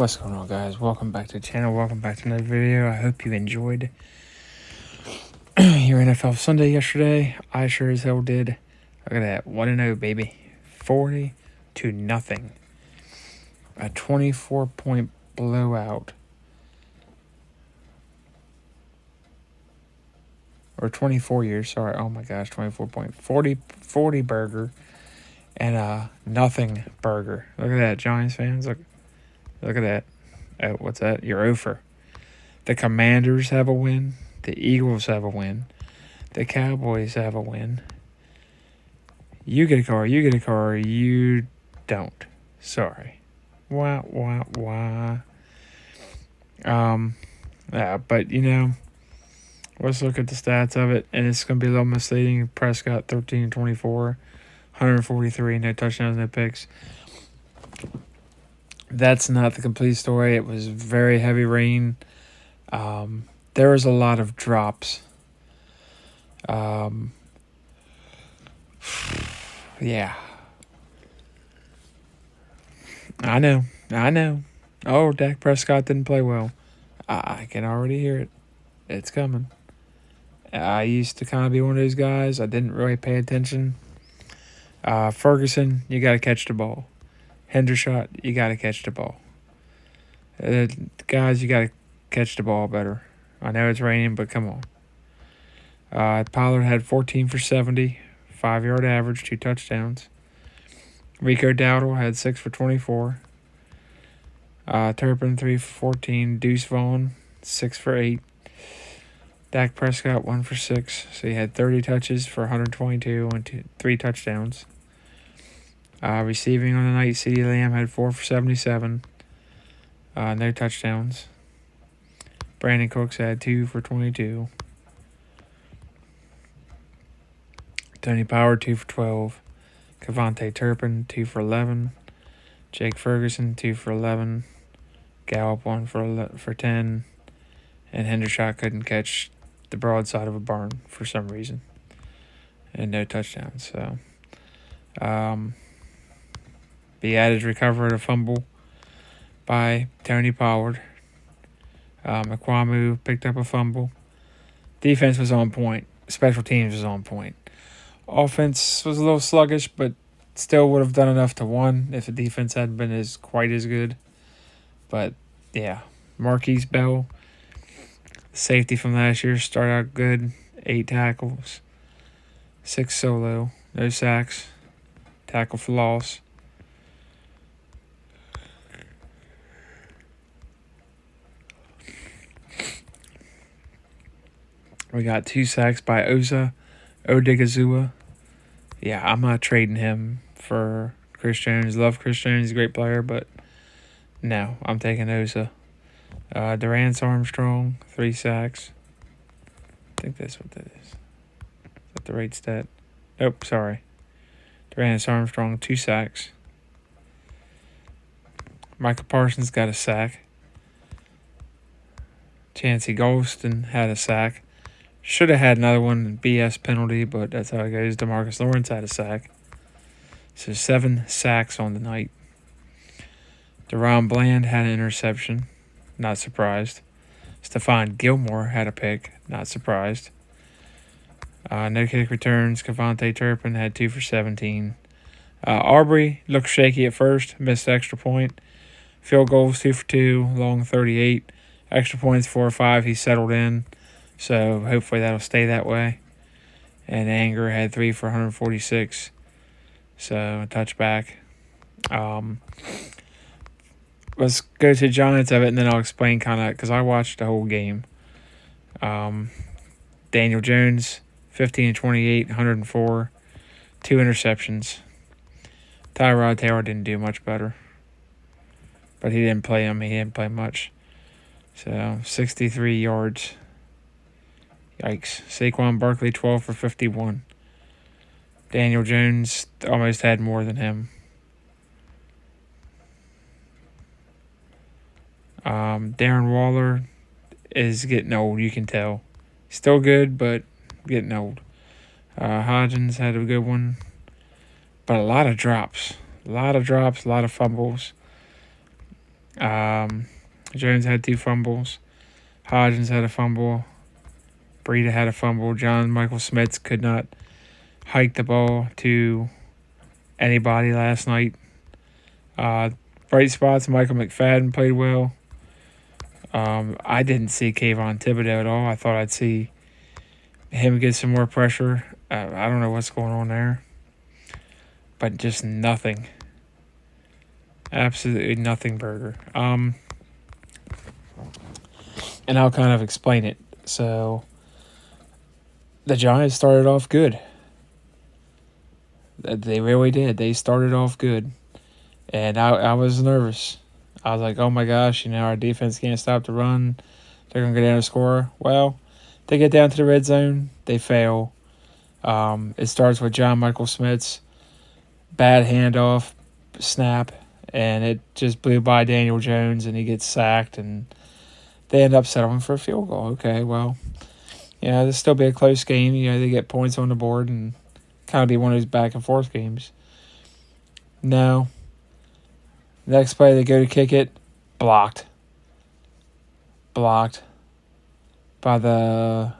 What's going on, guys? Welcome back to the channel. Welcome back to another video. I hope you enjoyed your NFL Sunday yesterday. I sure as hell did. Look at that. 1-0, baby. 40-0. A 24-point blowout. Or 24 years, sorry. Oh my gosh, 24-point. 40 burger. And a nothing burger. Look at that, Giants fans. Look at that. Oh, what's that? You're over. The Commanders have a win. The Eagles have a win. The Cowboys have a win. You get a car. You get a car. You don't. Sorry. Wah. Yeah, but let's look at the stats of it, and it's going to be a little misleading. Prescott 13-24, 143, no touchdowns, no picks. That's not the complete story. It was very heavy rain. There was a lot of drops. Yeah. I know. Oh, Dak Prescott didn't play well. I can already hear it. It's coming. I used to kind of be one of those guys. I didn't really pay attention. Ferguson, you got to catch the ball. Hendershot, you got to catch the ball. Guys, you got to catch the ball better. I know it's raining, but come on. Pollard had 14 for 70, 5-yard average, 2 touchdowns. Rico Dowdle had 6 for 24. Turpin, 3 for 14. Deuce Vaughn, 6 for 8. Dak Prescott, 1 for 6. So he had 30 touches for 122 and 3 touchdowns. Receiving on the night, CeeDee Lamb had 4 for 77. No touchdowns. Brandon Cooks had 2 for 22. Tony Pollard, 2 for 12. Cavante Turpin, 2 for 11. Jake Ferguson, 2 for 11. Gallup, 1 for 10. And Hendershot couldn't catch the broadside of a barn for some reason. And no touchdowns. So, the added recovered a fumble by Tony Pollard. McQuamu picked up a fumble. Defense was on point. Special teams was on point. Offense was a little sluggish, but still would have done enough to win if the defense hadn't been quite as good. But, yeah. Marquise Bell, safety from last year, started out good. 8 tackles. 6 solo. No sacks. Tackle for loss. We got 2 sacks by Osa Odigizua. Yeah, I'm not trading him for Chris Jones. Love Chris Jones. He's a great player, but no, I'm taking Osa. Durance Armstrong, 3 sacks. I think that's what that is. Is that the right stat? Nope, sorry. Durance Armstrong, 2 sacks. Michael Parsons got a sack. Chancey Golston had a sack. Should have had another one, BS penalty, but that's how it goes. DeMarcus Lawrence had a sack. So 7 sacks on the night. Deron Bland had an interception. Not surprised. Stephon Gilmore had a pick. Not surprised. No kick returns. Cavante Turpin had 2 for 17. Arbery looked shaky at first. Missed the extra point. Field goals 2 for 2. Long 38. Extra points 4 or 5. He settled in. So hopefully that'll stay that way. And Anger had 3 for 146. So a touchback. Let's go to the Giants of it, and then I'll explain kind of, because I watched the whole game. Daniel Jones, 15-28, 104. 2 interceptions. Tyrod Taylor didn't do much better. But he didn't play him. He didn't play much. So 63 yards. Yikes. Saquon Barkley, 12 for 51. Daniel Jones almost had more than him. Darren Waller is getting old, you can tell. Still good, but getting old. Hodgins had a good one. But a lot of drops. A lot of fumbles. Jones had 2 fumbles. Hodgins had a fumble. Breida had a fumble. John Michael Smits could not hike the ball to anybody last night. Bright spots, Michael McFadden played well. I didn't see Kayvon Thibodeau at all. I thought I'd see him get some more pressure. I don't know what's going on there. But just nothing. Absolutely nothing, Burger. And I'll kind of explain it. So, the Giants started off good. They really did. They started off good. And I was nervous. I was like, oh my gosh, our defense can't stop the run. They're going to go down and score. Well, they get down to the red zone. They fail. It starts with John Michael Smits. Bad handoff, snap, and it just blew by Daniel Jones, and he gets sacked, and they end up settling for a field goal. Okay, well, this still be a close game. They get points on the board and kind of be one of those back and forth games. No. Next play, they go to kick it. Blocked. Blocked by the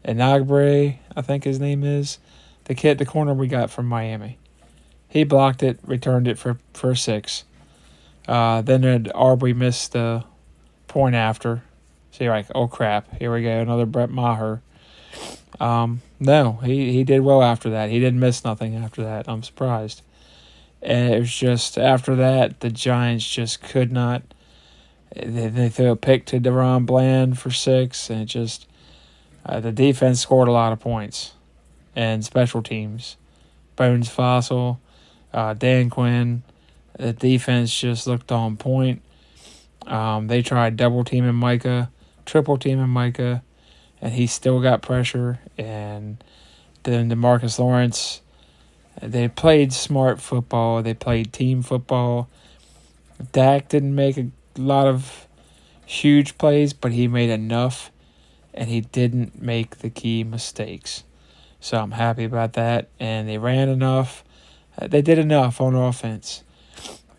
Inagbre, I think his name is. The corner we got from Miami. He blocked it, returned it for a 6. Then Arbery missed the point after. So you're like, oh crap, here we go, another Brett Maher. No, he did well after that. He didn't miss nothing after that. I'm surprised. And it was just, after that, the Giants just could not. They threw a pick to DeRon Bland for 6, and it just, the defense scored a lot of points. And special teams. Bones Fossil, Dan Quinn, the defense just looked on point. They tried double teaming Micah, triple teaming Micah, and he still got pressure. And then DeMarcus Lawrence, they played smart football. They played team football. Dak didn't make a lot of huge plays, but he made enough, and he didn't make the key mistakes. So I'm happy about that. And they ran enough. They did enough on offense.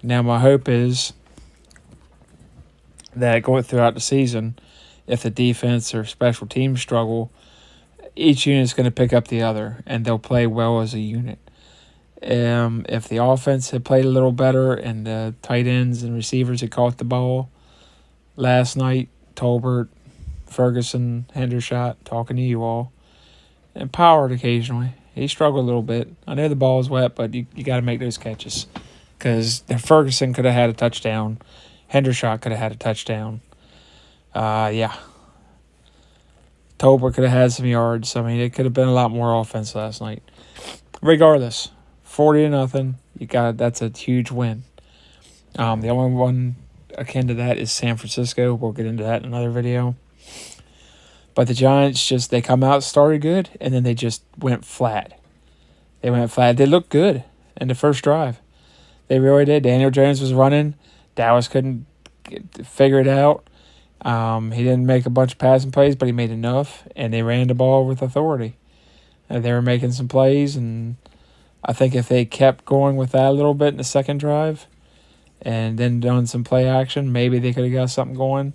Now my hope is that going throughout the season, if the defense or special teams struggle, each unit's going to pick up the other, and they'll play well as a unit. If the offense had played a little better and the tight ends and receivers had caught the ball last night, Tolbert, Ferguson, Hendershot, talking to you all, and Pollard occasionally. He struggled a little bit. I know the ball is wet, but you got to make those catches. Because Ferguson could have had a touchdown. Hendershot could have had a touchdown. Tolbert could have had some yards. I mean, it could have been a lot more offense last night. Regardless, 40-0. That's a huge win. The only one akin to that is San Francisco. We'll get into that in another video. But the Giants they come out, started good, and then they just went flat. They went flat. They looked good in the first drive. They really did. Daniel Jones was running. Dallas couldn't figure it out. He didn't make a bunch of passing plays, but he made enough, and they ran the ball with authority. They were making some plays, and I think if they kept going with that a little bit in the second drive and then done some play action, maybe they could have got something going.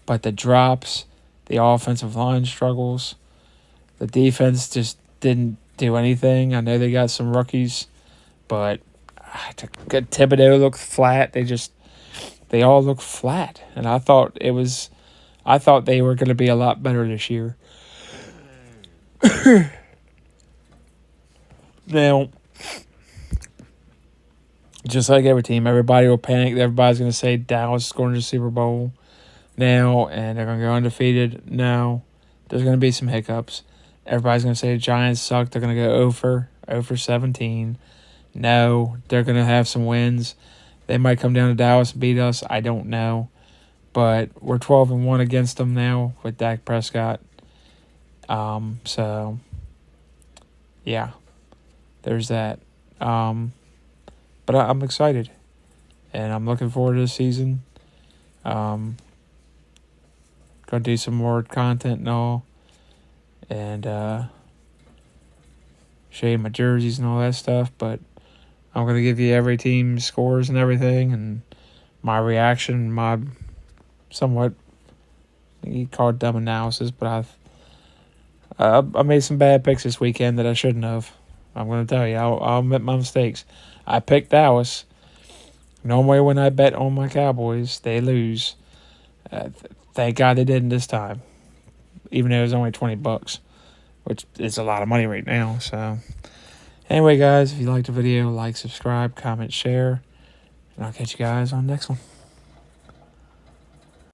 But the drops, the offensive line struggles, the defense just didn't do anything. I know they got some rookies, but Thibodeau looked flat. They all looked flat, and I thought they were going to be a lot better this year. Now, just like every team, everybody will panic. Everybody's going to say Dallas is going to the Super Bowl now, and they're going to go undefeated. No, there's going to be some hiccups. Everybody's going to say the Giants suck. They're going to go 0 for 17. No, they're going to have some wins. They might come down to Dallas and beat us. I don't know. But we're 12-1 against them now with Dak Prescott. So, yeah, there's that. But I'm excited, and I'm looking forward to the season. Gonna do some more content and all, and show you my jerseys and all that stuff. But I'm gonna give you every team's scores and everything, and my reaction, my somewhat, you call it dumb analysis, but I made some bad picks this weekend that I shouldn't have. I'm going to tell you, I'll admit my mistakes. I picked Dallas. Normally when I bet on my Cowboys, they lose. Thank God they didn't this time, even though it was only $20, which is a lot of money right now. So anyway, guys, if you liked the video, like, subscribe, comment, share, and I'll catch you guys on the next one.